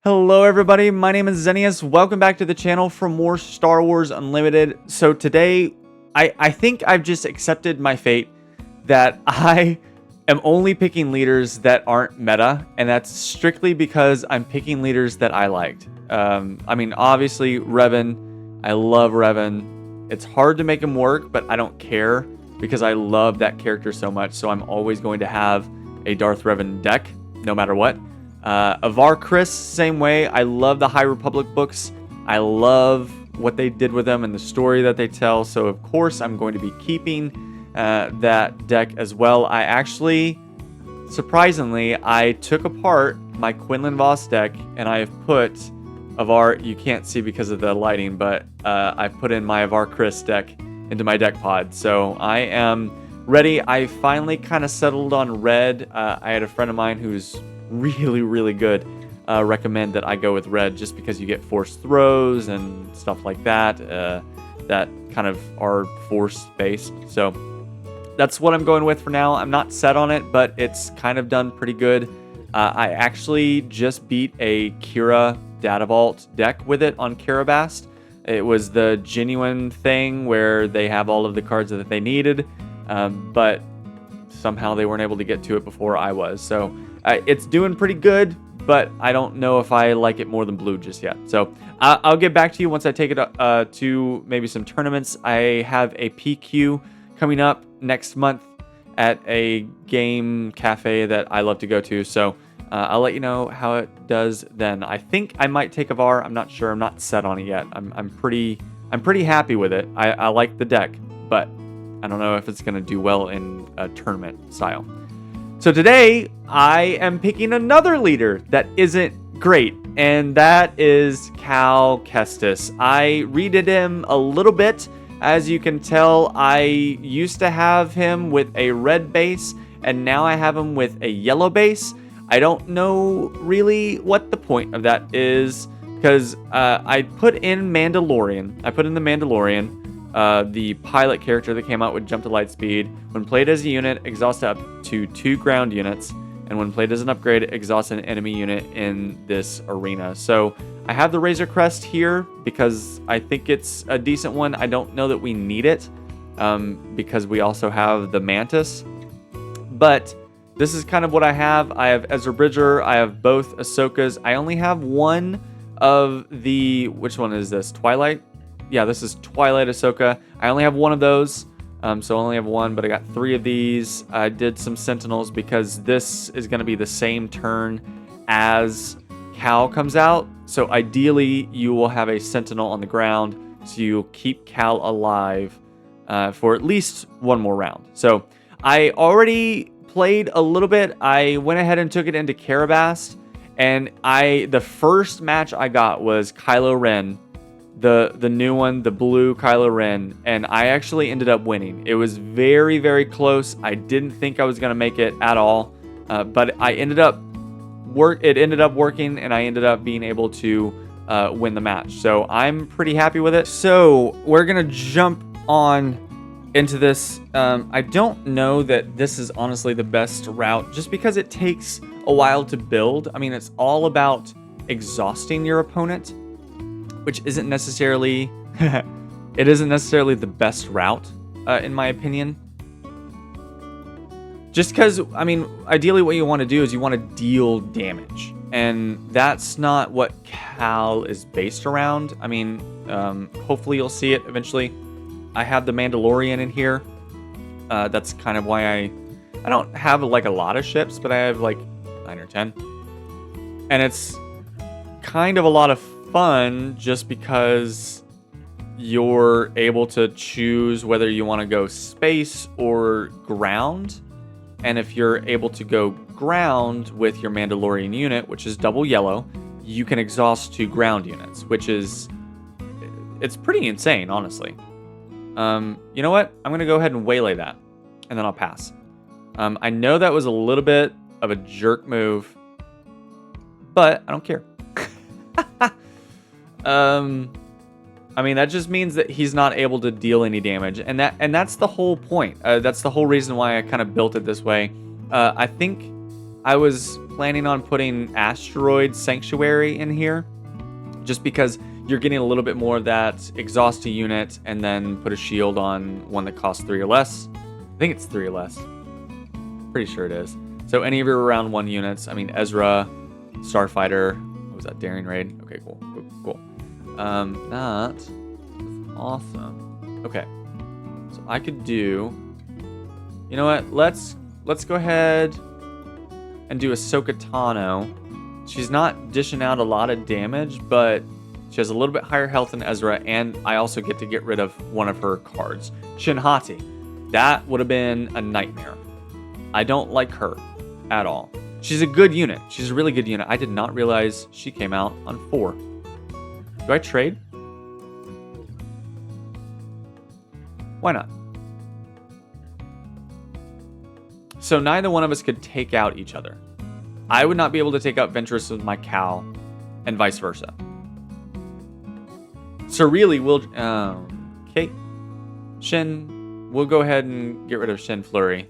Hello everybody, my name is Xenius. Welcome back to the channel for more Star Wars Unlimited. So today, I think I've just accepted my fate that I am only picking leaders that aren't meta, and that's strictly because I'm picking leaders that I liked. I mean, obviously, Revan, I love Revan. It's hard to make him work, but I don't care because I love that character so much, so I'm always going to have a Darth Revan deck, no matter what. Avar Chris, same way. I love the High Republic books. I love what they did with them and the story that they tell. So, of course, I'm going to be keeping that deck as well. I actually, surprisingly, I took apart my Quinlan Voss deck and I have put Avar, you can't see because of the lighting, but I put in my Avar Chris deck into my deck pod. So, I am ready. I finally kind of settled on red. I had a friend of mine who's really good recommend that I go with red just because you get forced throws and stuff like that that kind of are force based. So that's what I'm going with for now. I'm not set on it, but it's kind of done pretty good. I actually just beat a Kira Data Vault deck with it on Karabast. It was the genuine thing where they have all of the cards that they needed, but somehow they weren't able to get to it before I was. So it's doing pretty good, but I don't know if I like it more than blue just yet. So I'll get back to you once I take it to maybe some tournaments. I have a PQ coming up next month at a game cafe that I love to go to. So I'll let you know how it does then. I think I might take Avar. I'm not sure. I'm not set on it yet. I'm pretty happy with it. I like the deck, but I don't know if it's going to do well in a tournament style. So today, I am picking another leader that isn't great, and that is Cal Kestis. I redid him a little bit. As you can tell, I used to have him with a red base, and now I have him with a yellow base. I don't know really what the point of that is, because I put in Mandalorian. I put in the Mandalorian. The pilot character that came out with jump to light speed. When played as a unit, exhausts up to 2 ground units, and when played as an upgrade, exhausts an enemy unit in this arena. So I have the Razor Crest here because I think it's a decent one. I don't know that we need it because we also have the Mantis, but this is kind of what I have. I have Ezra Bridger. I have both Ahsokas. I only have one of the, which one is this? Twilight? Yeah, this is Twilight Ahsoka. I only have one of those, so I only have one, but I got 3 of these. I did some Sentinels because this is going to be the same turn as Cal comes out. So ideally, you will have a Sentinel on the ground, so you'll keep Cal alive for at least one more round. So I already played a little bit. I went ahead and took it into Karabast, and the first match I got was Kylo Ren. The new one, the blue Kylo Ren, and I actually ended up winning. It was very close. I didn't think I was gonna make it at all, but it ended up working, and I ended up being able to win the match. So I'm pretty happy with it. So we're gonna jump on into this. I don't know that this is honestly the best route, just because it takes a while to build. I mean, it's all about exhausting your opponent, which isn't necessarily the best route, in my opinion. Just because, I mean, ideally what you want to do is you want to deal damage. And that's not what Cal is based around. I mean, hopefully you'll see it eventually. I have the Mandalorian in here. That's kind of why I don't have like a lot of ships, but I have like 9 or 10. And it's kind of a lot of fun just because you're able to choose whether you want to go space or ground. And if you're able to go ground with your Mandalorian unit, which is double yellow, you can exhaust 2 ground units, which is, it's pretty insane, honestly. You know what? I'm going to go ahead and waylay that, and then I'll pass. I know that was a little bit of a jerk move, but I don't care. I mean, that just means that he's not able to deal any damage, and that's the whole point. That's the whole reason why I kind of built it this way. I think I was planning on putting Asteroid Sanctuary in here, just because you're getting a little bit more of that exhaust a unit, and then put a shield on one that costs 3 or less. I think it's 3 or less. Pretty sure it is. So any of your round 1 units, I mean Ezra, Starfighter, what was that, Daring Raid? Okay, cool. That is awesome. Okay. So I could do, you know what, let's go ahead and do Ahsoka Tano. She's not dishing out a lot of damage, but she has a little bit higher health than Ezra, and I also get to get rid of one of her cards. Shinhati. That would have been a nightmare. I don't like her at all. She's a good unit. She's a really good unit. I did not realize she came out on 4. Do I trade? Why not? So neither one of us could take out each other. I would not be able to take out Ventress with my Cal, and vice versa. So really, we'll... okay. Shin, we'll go ahead and get rid of Shin Flurry.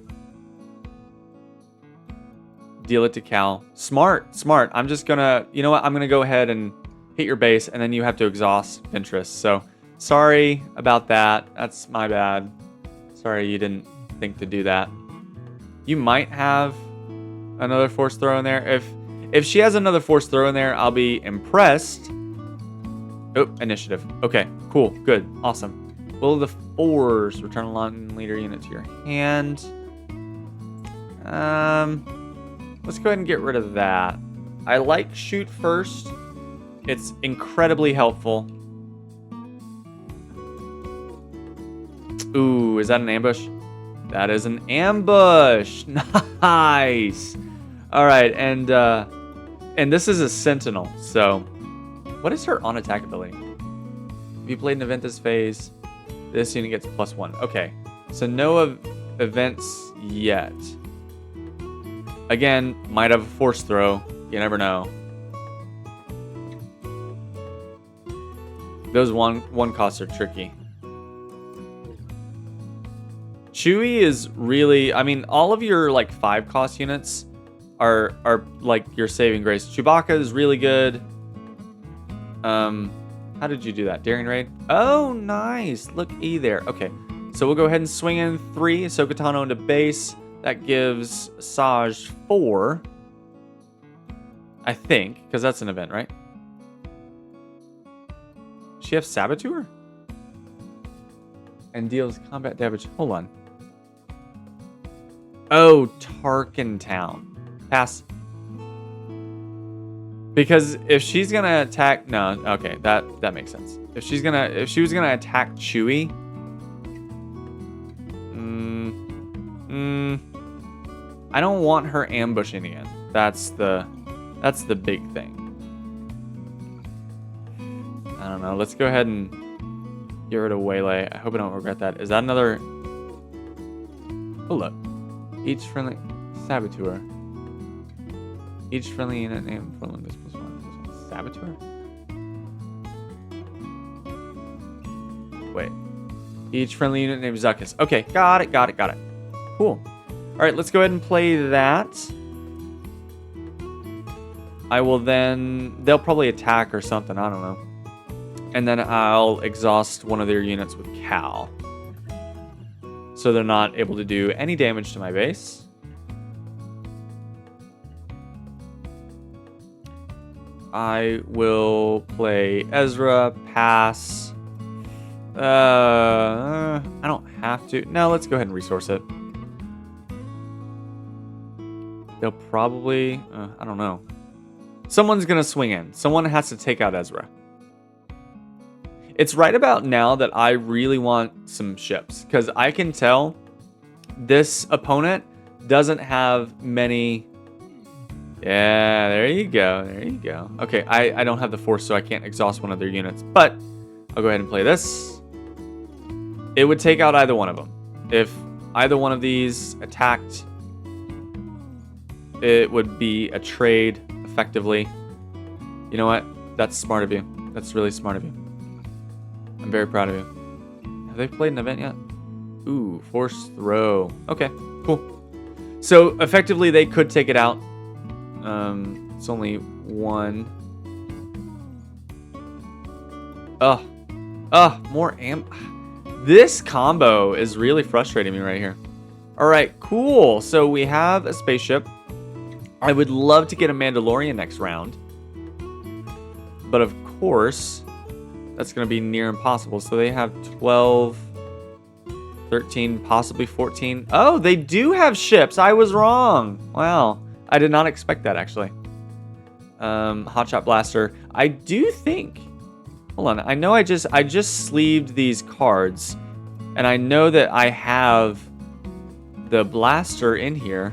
Deal it to Cal. Smart. I'm just gonna... You know what? I'm gonna go ahead and hit your base, and then you have to exhaust Ventress. So, sorry about that. That's my bad. Sorry you didn't think to do that. You might have another force throw in there. If she has another force throw in there, I'll be impressed. Oh, initiative. Okay, cool, good, awesome. Will of the Force return a line leader unit to your hand. Let's go ahead and get rid of that. I like shoot first. It's incredibly helpful. Ooh, is that an ambush? That is an ambush. Nice. All right, and this is a Sentinel. So, what is her on attack ability? If you played an event this phase, this unit gets +1. Okay, so no events yet. Again, might have a force throw. You never know. Those one costs are tricky. Chewie is really, I mean, all of your like 5 cost units are like your saving grace. Chewbacca is really good. How did you do that? Daring Raid? Oh, nice. Look, E there. Okay, so we'll go ahead and swing in 3. Ahsoka Tano into base. That gives Saj 4. I think, because that's an event, right? Does she have Saboteur? And deals combat damage. Hold on. Oh, Tarkin Town. Pass. Because if she's gonna attack, no, okay, that makes sense. If she was gonna attack Chewie, I don't want her ambushing again. That's the big thing. I don't know. Let's go ahead and get rid of Waylay. I hope I don't regret that. Is that another? Hold up. Each friendly Saboteur. Each friendly unit named for this +1. Saboteur? Wait. Each friendly unit named Zuckus. Okay, got it. Cool. Alright, let's go ahead and play that. I will then... They'll probably attack or something, I don't know. And then I'll exhaust one of their units with Cal. So they're not able to do any damage to my base. I will play Ezra, pass. I don't have to. No, let's go ahead and resource it. They'll probably, I don't know. Someone's going to swing in. Someone has to take out Ezra. It's right about now that I really want some ships, because I can tell this opponent doesn't have many. Yeah, there you go. Okay, I don't have the force, so I can't exhaust one of their units, but I'll go ahead and play this. It would take out either one of them. If either one of these attacked, it would be a trade, effectively. You know what? That's smart of you. That's really smart of you. I'm very proud of you. Have they played an event yet? Ooh, force throw. Okay, cool. So effectively, they could take it out. It's only one. More amp. This combo is really frustrating me right here. All right, cool. So we have a spaceship. I would love to get a Mandalorian next round. But of course, that's going to be near impossible. So they have 12, 13, possibly 14. Oh, they do have ships. I was wrong. Wow. I did not expect that, actually. Hotshot Blaster. I do think... Hold on. I know I just sleeved these cards. And I know that I have the blaster in here.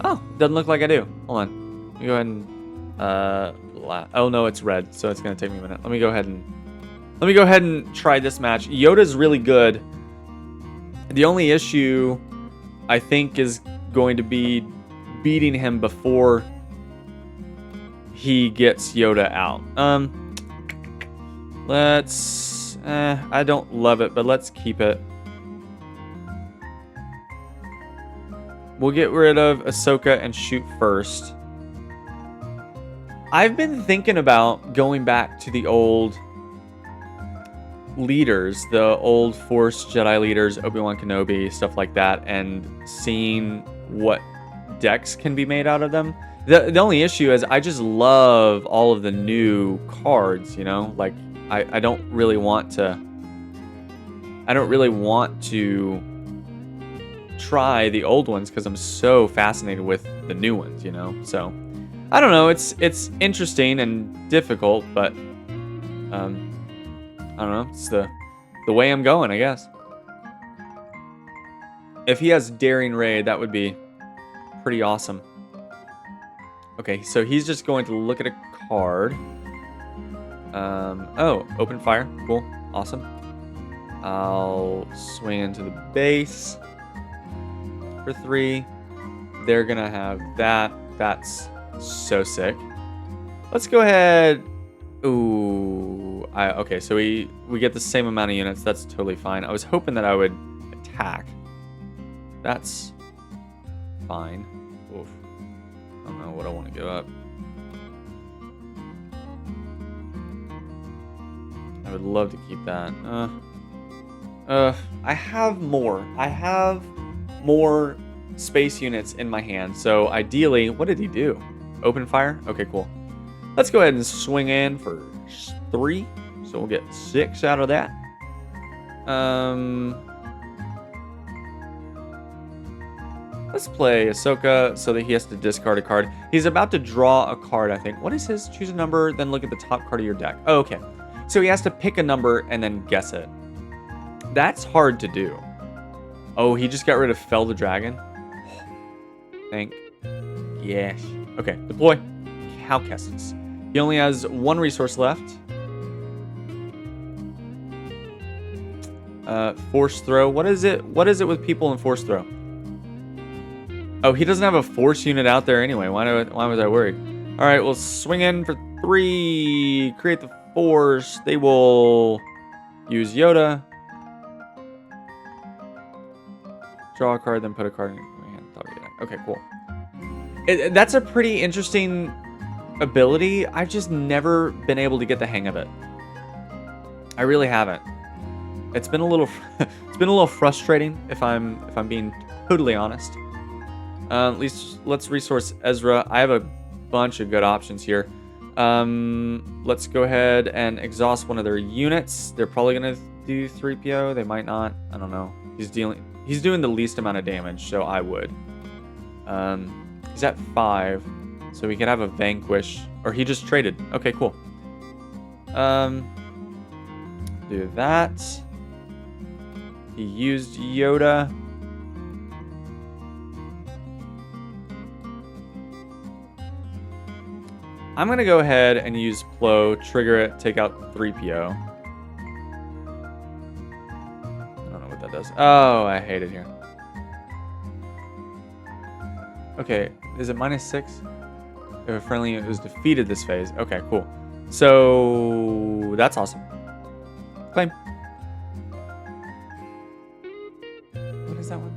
Oh, doesn't look like I do. Hold on. Let me go ahead and... oh, no, it's red. So it's going to take me a minute. Let me go ahead and try this match. Yoda's really good. The only issue, I think, is going to be beating him before he gets Yoda out. Let's... I don't love it, but let's keep it. We'll get rid of Ahsoka and shoot first. I've been thinking about going back to the old leaders, the old Force Jedi leaders, Obi-Wan Kenobi, stuff like that, and seeing what decks can be made out of them. The only issue is I just love all of the new cards, you know? Like, I don't really want to... I don't really want to try the old ones because I'm so fascinated with the new ones, you know? So, I don't know. It's interesting and difficult, but... I don't know. It's the way I'm going, I guess. If he has Daring Raid, that would be pretty awesome. Okay, so he's just going to look at a card. Oh, open fire. Cool. Awesome. I'll swing into the base for 3. They're going to have that. That's so sick. Let's go ahead. Ooh. Okay, so we get the same amount of units. That's totally fine. I was hoping that I would attack. That's fine. Oof. I don't know what I want to give up. I would love to keep that. I have more. I have more space units in my hand. So ideally, what did he do? Open fire? Okay, cool. Let's go ahead and swing in for 3. So we'll get 6 out of that. Let's play Ahsoka so that he has to discard a card. He's about to draw a card, I think. What is his? Choose a number, then look at the top card of your deck. Oh, okay. So he has to pick a number and then guess it. That's hard to do. Oh, he just got rid of Fell the Dragon. Thank. Yes. Okay, deploy. Cow Kestis. He only has 1 resource left. Force throw. What is it? What is it with people in force throw? Oh, he doesn't have a force unit out there anyway. Why was I worried? All right, we'll swing in for 3. Create the force. They will use Yoda. Draw a card, then put a card in my hand. Okay, cool. That's a pretty interesting ability. I've just never been able to get the hang of it. I really haven't. It's been a little frustrating if I'm being totally honest. At least let's resource Ezra. I have a bunch of good options here. Let's go ahead and exhaust one of their units. They're probably gonna do 3PO. They might not. I don't know. He's doing the least amount of damage, so I would. He's at 5, so we can have a vanquish. Or he just traded. Okay, cool. Do that. He used Yoda. I'm going to go ahead and use Plo, trigger it, take out 3PO. I don't know what that does. Oh, I hate it here. Okay, is it -6? If a friendly unit was defeated this phase. Okay, cool. So, that's awesome. Claim. What is that one?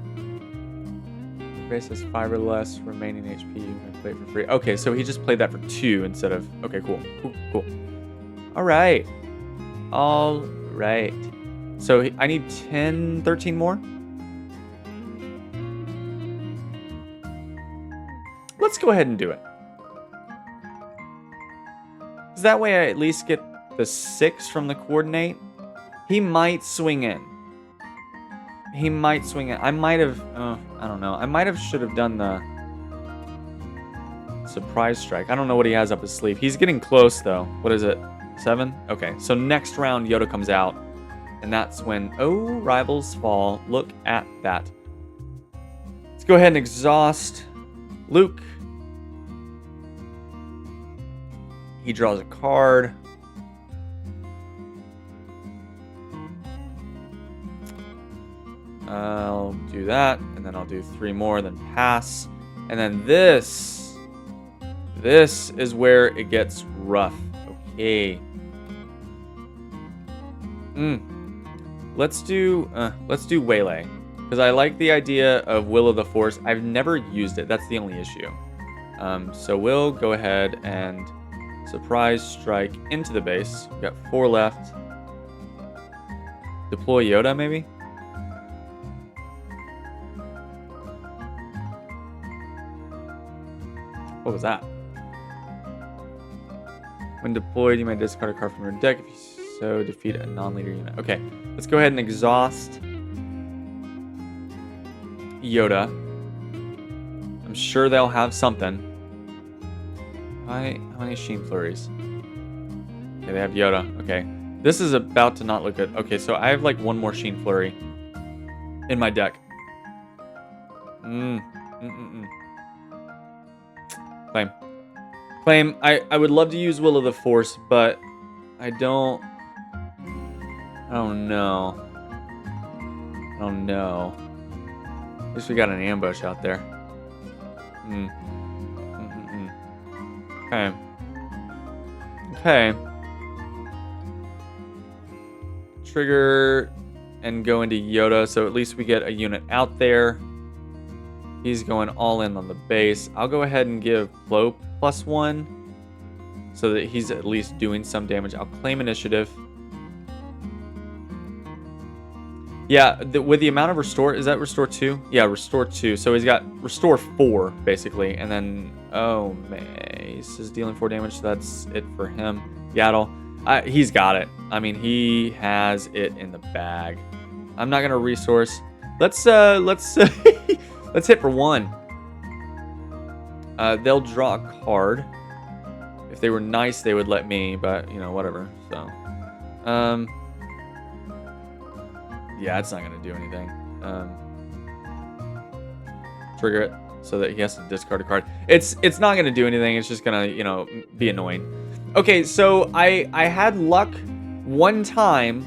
Base has 5 or less remaining HP. You can play it for free. Okay, so he just played that for 2 instead of... Okay, cool. Cool. All right. So I need 10, 13 more. Let's go ahead and do it. Because that way I at least get the 6 from the coordinate. He might swing in. I might have... I don't know. I might have should have done the surprise strike. I don't know what he has up his sleeve. He's getting close, though. What is it? 7? Okay, so next round, Yoda comes out. And that's when... Oh, rivals fall. Look at that. Let's go ahead and exhaust Luke. He draws a card. I'll do that, and then I'll do 3 more, then pass. And then this is where it gets rough. Okay. Let's do Waylay, because I like the idea of Will of the Force. I've never used it. That's the only issue. So we'll go ahead and surprise strike into the base. We've got 4 left. Deploy Yoda, maybe? What was that? When deployed, you may discard a card from your deck if you so defeat a non-leader unit. Okay, let's go ahead and exhaust Yoda. I'm sure they'll have something. How many Sheen Flurries? Okay, they have Yoda. Okay, this is about to not look good. Okay, so I have like 1 more Sheen Flurry in my deck. Claim. I would love to use Will of the Force, but I don't know. At least we got an ambush out there. Okay. Trigger and go into Yoda, so at least we get a unit out there. He's going all in on the base. I'll go ahead and give Plo +1 so that he's at least doing some damage. I'll claim initiative. Yeah, with the amount of restore, is that restore 2? Yeah, restore 2. So he's got restore 4 basically, and then Mace is dealing 4 damage. So that's it for him. Yaddle, he's got it. I mean, he has it in the bag. I'm not gonna resource. Let's let's hit for 1. They'll draw a card. If they were nice, they would let me, but you know, whatever. So, yeah, it's not gonna do anything. Trigger it so that he has to discard a card. It's not gonna do anything. It's just gonna, you know, be annoying. Okay, so I had luck one time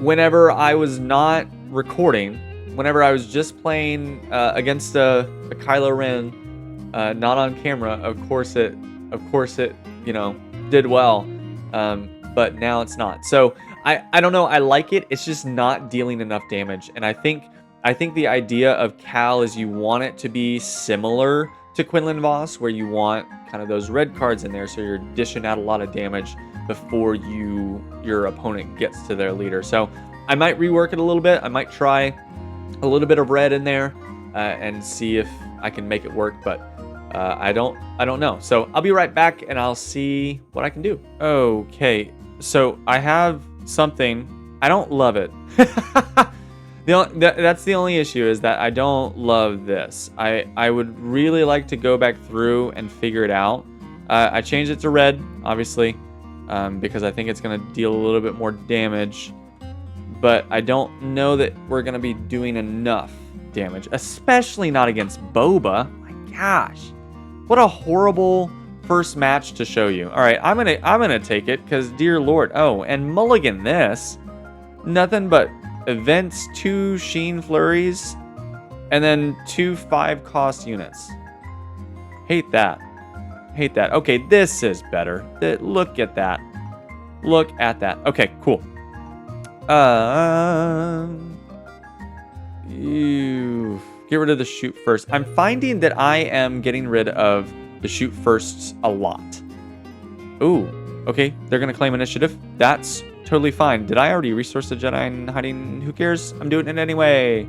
whenever I was not recording. Whenever I was just playing against a Kylo Ren, not on camera, of course it, you know, did well, but now it's not. So I don't know. I like it. It's just not dealing enough damage, and I think the idea of Cal is you want it to be similar to Quinlan Voss, where you want kind of those red cards in there, so you're dishing out a lot of damage before your opponent gets to their leader. So I might rework it a little bit. I might try a little bit of red in there and see if I can make it work, but I don't know. So I'll be right back and I'll see what I can do. Okay, so I have something. I don't love it. That's the only issue, is that I don't love this. I would really like to go back through and figure it out. I changed it to red, obviously, because I think it's going to deal a little bit more damage. But I don't know that we're going to be doing enough damage, especially not against Boba. My gosh, what a horrible first match to show you. All right, I'm gonna take it, because dear Lord. Oh, and mulligan this. Nothing but events, 2 Sheen Flurries, and then 2 5-cost units. Hate that. Okay, this is better. Look at that. Okay, cool. Get rid of the shoot first. I'm finding that I am getting rid of the shoot firsts a lot. Ooh, okay. They're going to claim initiative. That's totally fine. Did I already resource the Jedi in hiding? Who cares? I'm doing it anyway.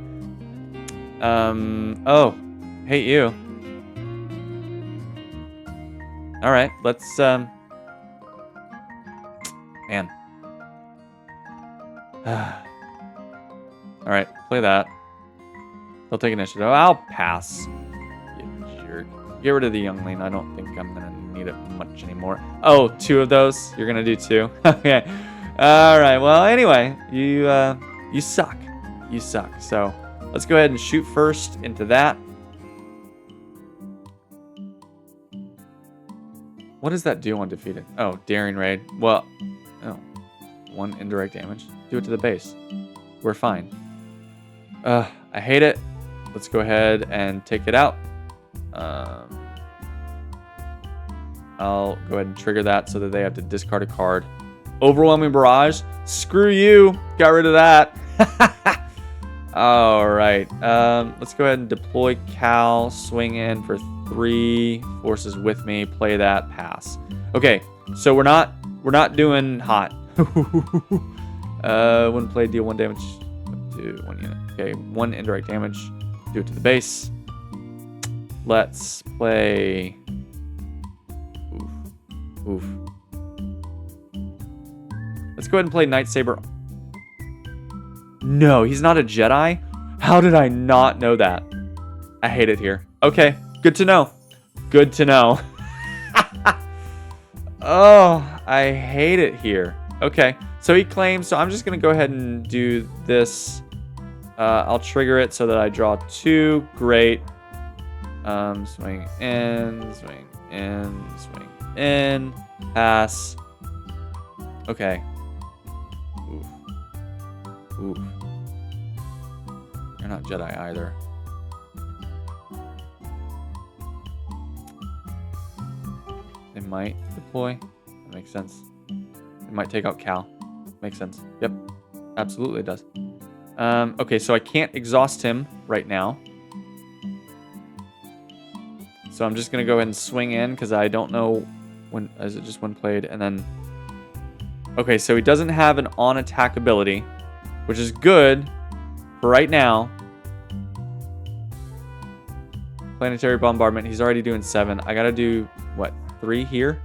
Oh, hate you. All right, let's, man. All right, play that. They'll take initiative. I'll pass. You jerk. Get rid of the youngling. I don't think I'm gonna need it much anymore. Oh, 2 of those. You're gonna do 2. Okay. All right. Well, anyway, you suck. You suck. So let's go ahead and shoot first into that. What does that do on defeated? Oh, daring raid. Well, oh, 1 indirect damage. Do it to the base. We're fine. I hate it. Let's go ahead and take it out. I'll go ahead and trigger that so that they have to discard a card. Overwhelming Barrage. Screw you. Got rid of that. All right. Let's go ahead and deploy Cal. Swing in for 3 forces with me. Play that. Pass. Okay. So we're not doing hot. When played, deal 1 damage to 1 unit. Okay. 1 indirect damage. Do it to the base. Let's play. Oof. Let's go ahead and play Night Saber. No, he's not a Jedi? How did I not know that? I hate it here. Okay, good to know. Good to know. Oh, I hate it here. Okay, so he claims, so I'm just going to go ahead and do this. I'll trigger it so that I draw 2. Great. Swing in, swing in, swing in. Pass. Okay. Oof. Oof. You're not Jedi either. They might deploy. That makes sense. They might take out Cal. Makes sense. Yep. Absolutely does. Okay, so I can't exhaust him right now. So I'm just going to go ahead and swing in because I don't know when. Is it just when played? And then. Okay, so he doesn't have an on-attack ability, which is good for right now. Planetary Bombardment. He's already doing 7. I got to do, what, 3 here?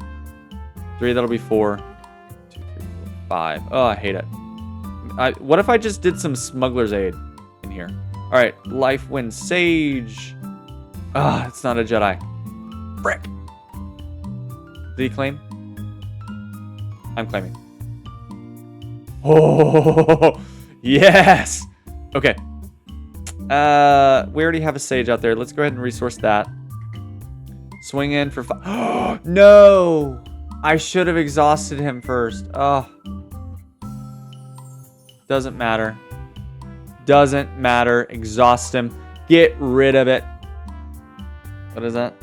3, that'll be 4. 2, 3, 4, 5. Oh, I hate it. What if I just did some Smuggler's Aid in here? All right, Life Wind Sage. Ah, it's not a Jedi. Frick. Did he claim? I'm claiming. Oh, yes. Okay. We already have a Sage out there. Let's go ahead and resource that. Swing in for 5. No. I should have exhausted him first. Oh. Doesn't matter. Doesn't matter. Exhaust him. Get rid of it. What is that?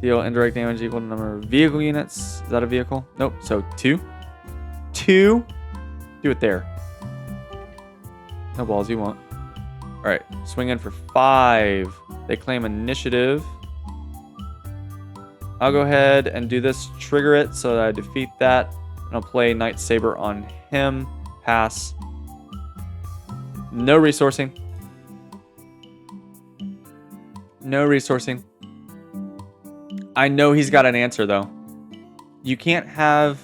Deal indirect damage equal to number of vehicle units. Is that a vehicle? Nope. So 2. 2. Do it there. No balls, you won't. All right. Swing in for 5. They claim initiative. I'll go ahead and do this. Trigger it so that I defeat that. And I'll play Night Saber on him. Pass. No resourcing. No resourcing. I know he's got an answer, though. You can't have...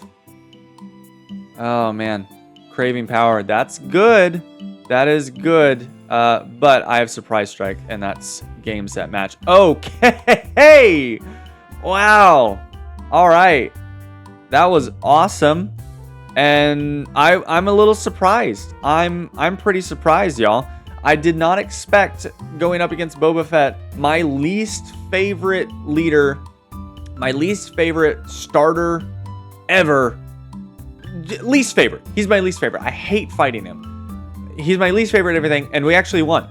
Oh, man. Craving power. That's good. That is good. But I have Surprise Strike, and that's game, set, match. Okay. Wow. All right. That was awesome. And I'm a little surprised. I'm pretty surprised, y'all. I did not expect going up against Boba Fett, my least favorite leader, my least favorite starter ever. Least favorite. He's my least favorite. I hate fighting him. He's my least favorite everything, and we actually won.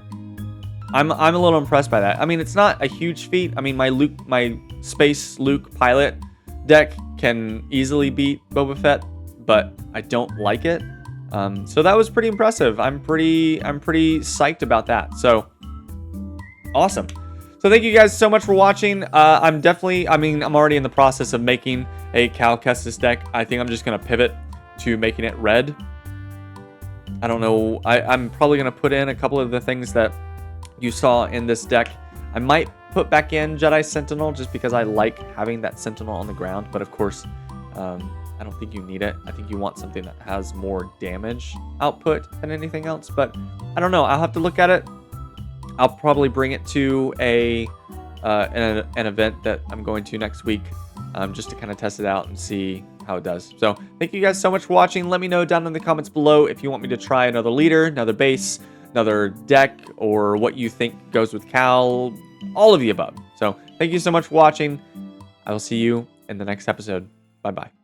I'm a little impressed by that. I mean, it's not a huge feat. I mean, my Space Luke pilot deck can easily beat Boba Fett, but I don't like it. So that was pretty impressive. I'm pretty psyched about that. So Awesome. So thank you guys so much for watching. I'm already in the process of making a Cal Kestis deck. I think I'm just going to pivot to making it red. I don't know. I'm probably going to put in a couple of the things that you saw in this deck. I might put back in Jedi Sentinel just because I like having that Sentinel on the ground. But of course, I don't think you need it. I think you want something that has more damage output than anything else. But I don't know. I'll have to look at it. I'll probably bring it to an event that I'm going to next week, just to kind of test it out and see how it does. So thank you guys so much for watching. Let me know down in the comments below if you want me to try another leader, another base, another deck, or what you think goes with Cal, all of the above. So thank you so much for watching. I will see you in the next episode. Bye-bye.